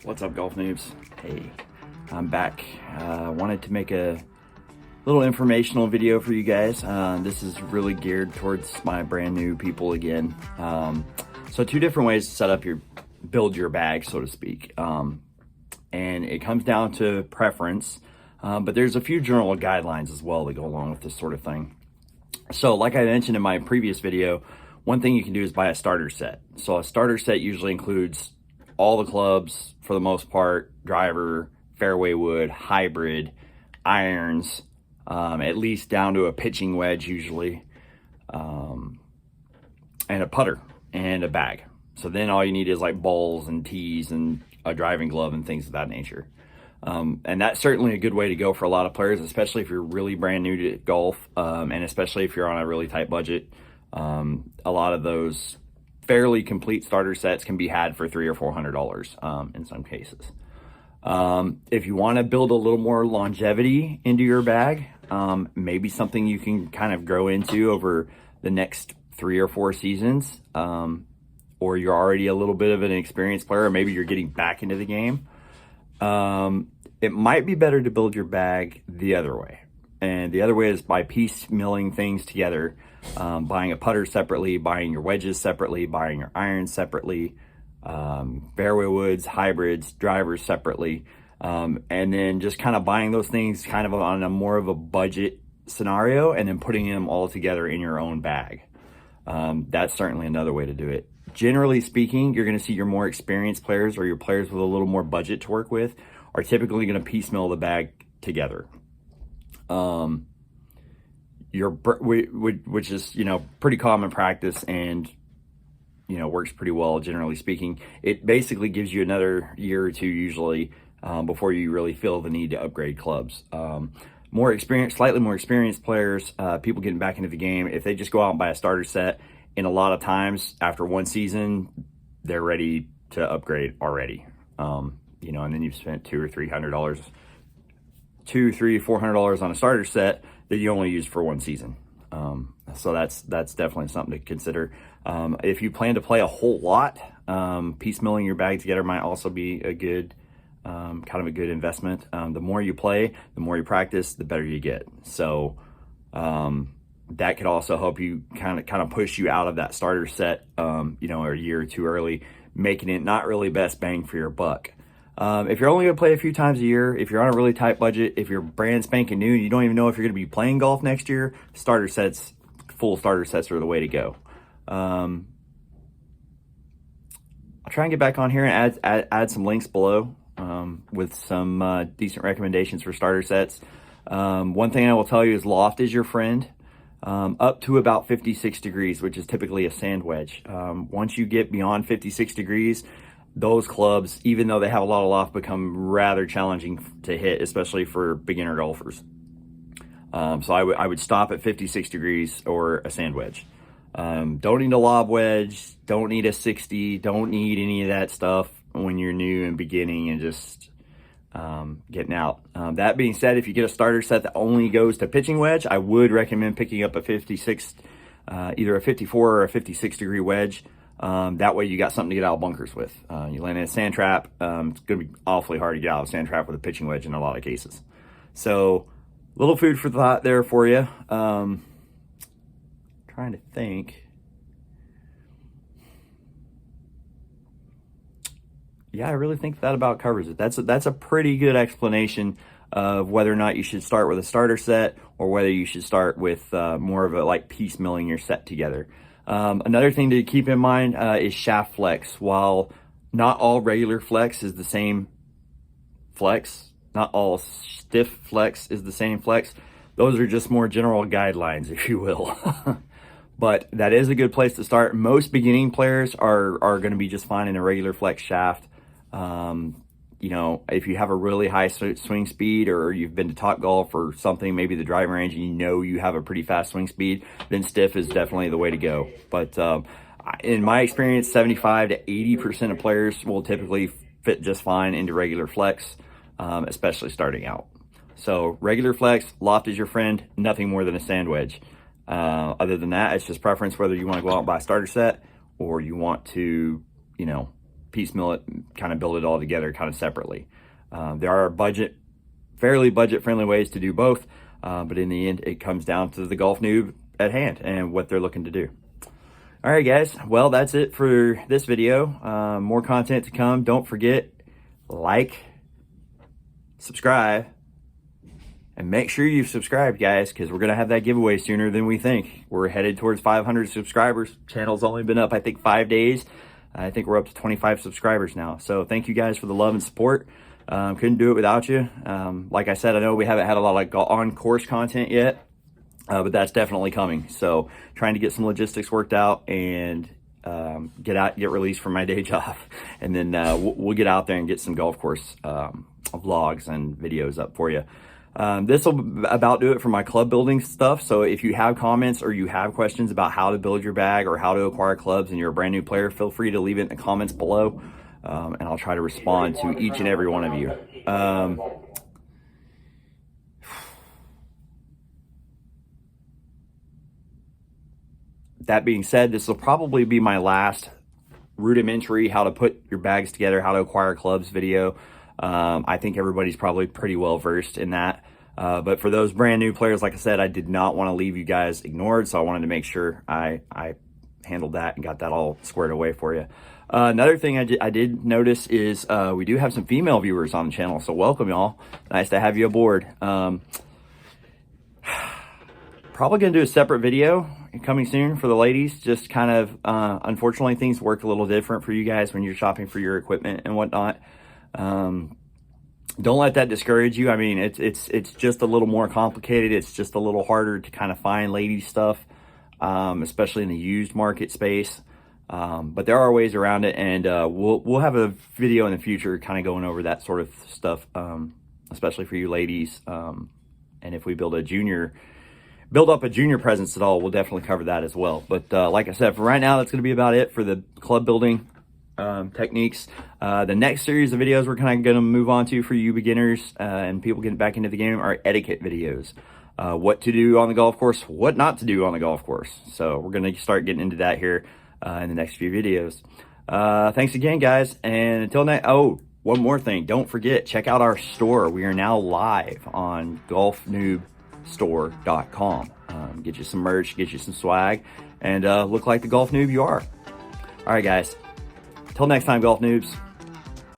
What's up, golf noobs? Hey, I'm back. Wanted to make a little informational video for you guys. This is really geared towards my brand new people again. So two different ways to set up build your bag, so to speak. And it comes down to preference, but there's a few general guidelines as well that go along with this sort of thing. So like I mentioned in my previous video, one thing you can do is buy a starter set. So a starter set usually includes all the clubs for the most part, driver, fairway wood, hybrid, irons, at least down to a pitching wedge usually, and a putter and a bag. So then all you need is like balls and tees and a driving glove and things of that nature. And that's certainly a good way to go for a lot of players, especially if you're really brand new to golf, and especially if you're on a really tight budget. A lot of those fairly complete starter sets can be had for $300 or $400 in some cases. If you want to build a little more longevity into your bag, maybe something you can kind of grow into over the next 3 or 4 seasons, or you're already a little bit of an experienced player, or maybe you're getting back into the game. It might be better to build your bag the other way. And the other way is by piecemealing things together, buying a putter separately, buying your wedges separately, buying your irons separately, fairway woods, hybrids, drivers separately, and then just kind of buying those things kind of on a more of a budget scenario and then putting them all together in your own bag. That's certainly another way to do it. Generally speaking, you're going to see your more experienced players or your players with a little more budget to work with are typically going to piecemeal the bag together. Which is, pretty common practice and, works pretty well, generally speaking. It basically gives you another year or two usually, before you really feel the need to upgrade clubs. Slightly more experienced players, people getting back into the game, if they just go out and buy a starter set, and a lot of times after one season, they're ready to upgrade already. And then you've spent $400 on a starter set that you only use for one season. So that's definitely something to consider. If you plan to play a whole lot, piecemealing your bag together might also be a good, kind of a good investment. The more you play, the more you practice, the better you get. So that could also help you kind of push you out of that starter set, a year or two early, making it not really best bang for your buck. If you're only going to play a few times a year, if you're on a really tight budget, if you're brand spanking new, you don't even know if you're going to be playing golf next year, full starter sets are the way to go. I'll try and get back on here and add some links below, with some decent recommendations for starter sets. One thing I will tell you is loft is your friend, up to about 56 degrees, which is typically a sand wedge. Once you get beyond 56 degrees, those clubs, even though they have a lot of loft, become rather challenging to hit, especially for beginner golfers. So I would stop at 56 degrees or a sand wedge. Don't need a lob wedge, don't need a 60, don't need any of that stuff when you're new and beginning and just getting out. That being said, if you get a starter set that only goes to pitching wedge, I would recommend picking up a 56, either a 54 or a 56 degree wedge. That way you got something to get out of bunkers with. You land in a sand trap, it's going to be awfully hard to get out of a sand trap with a pitching wedge in a lot of cases. So little food for thought there for you. Trying to think. Yeah, I really think that about covers it. That's a pretty good explanation of whether or not you should start with a starter set or whether you should start with more of a like piecemealing your set together. Another thing to keep in mind is shaft flex. While not all regular flex is the same flex, not all stiff flex is the same flex. Those are just more general guidelines, if you will. But that is a good place to start. Most beginning players are going to be just fine in a regular flex shaft. If you have a really high swing speed or you've been to Top Golf or something, maybe the driving range, and you have a pretty fast swing speed, then stiff is definitely the way to go. But in my experience, 75 to 80% of players will typically fit just fine into regular flex, especially starting out. So regular flex, loft is your friend, nothing more than a sand wedge. Other than that, it's just preference whether you want to go out and buy a starter set or you want to, piecemeal it, kind of build it all together kind of separately. There are fairly budget-friendly ways to do both, but in the end, it comes down to the golf noob at hand and what they're looking to do. All right, guys. Well, that's it for this video. More content to come. Don't forget, like, subscribe, and make sure you've subscribed, guys, because we're going to have that giveaway sooner than we think. We're headed towards 500 subscribers. Channel's only been up, I think, 5 days. I think we're up to 25 subscribers now. So thank you guys for the love and support. Couldn't do it without you. Like I said, I know we haven't had a lot of on-course content yet, but that's definitely coming. So trying to get some logistics worked out and get released from my day job. And then we'll get out there and get some golf course vlogs and videos up for you. This will about do it for my club building stuff. So if you have comments or you have questions about how to build your bag or how to acquire clubs and you're a brand new player, feel free to leave it in the comments below. And I'll try to respond to each and every one of you. That being said, this will probably be my last rudimentary how to put your bags together, how to acquire clubs video. I think everybody's probably pretty well versed in that. But for those brand new players, like I said, I did not want to leave you guys ignored. So I wanted to make sure I handled that and got that all squared away for you. Another thing I did notice is we do have some female viewers on the channel. So welcome, y'all. Nice to have you aboard. Probably going to do a separate video coming soon for the ladies. Just kind of, unfortunately, things work a little different for you guys when you're shopping for your equipment and whatnot. Don't let that discourage you. I mean, it's just a little more complicated. It's just a little harder to kind of find ladies stuff, especially in the used market space. But there are ways around it, and we'll have a video in the future kind of going over that sort of stuff, especially for you ladies. And if we build up a junior presence at all, we'll definitely cover that as well. But like I said, for right now, that's going to be about it for the club building techniques. The next series of videos we're kind of going to move on to for you beginners and people getting back into the game are etiquette videos. What to do on the golf course, what not to do on the golf course. So we're going to start getting into that here in the next few videos. Thanks again, guys. And until next, one more thing. Don't forget, check out our store. We are now live on golfnoobstore.com. Get you some merch, get you some swag, and look like the golf noob you are. All right, guys. Till next time, golf noobs.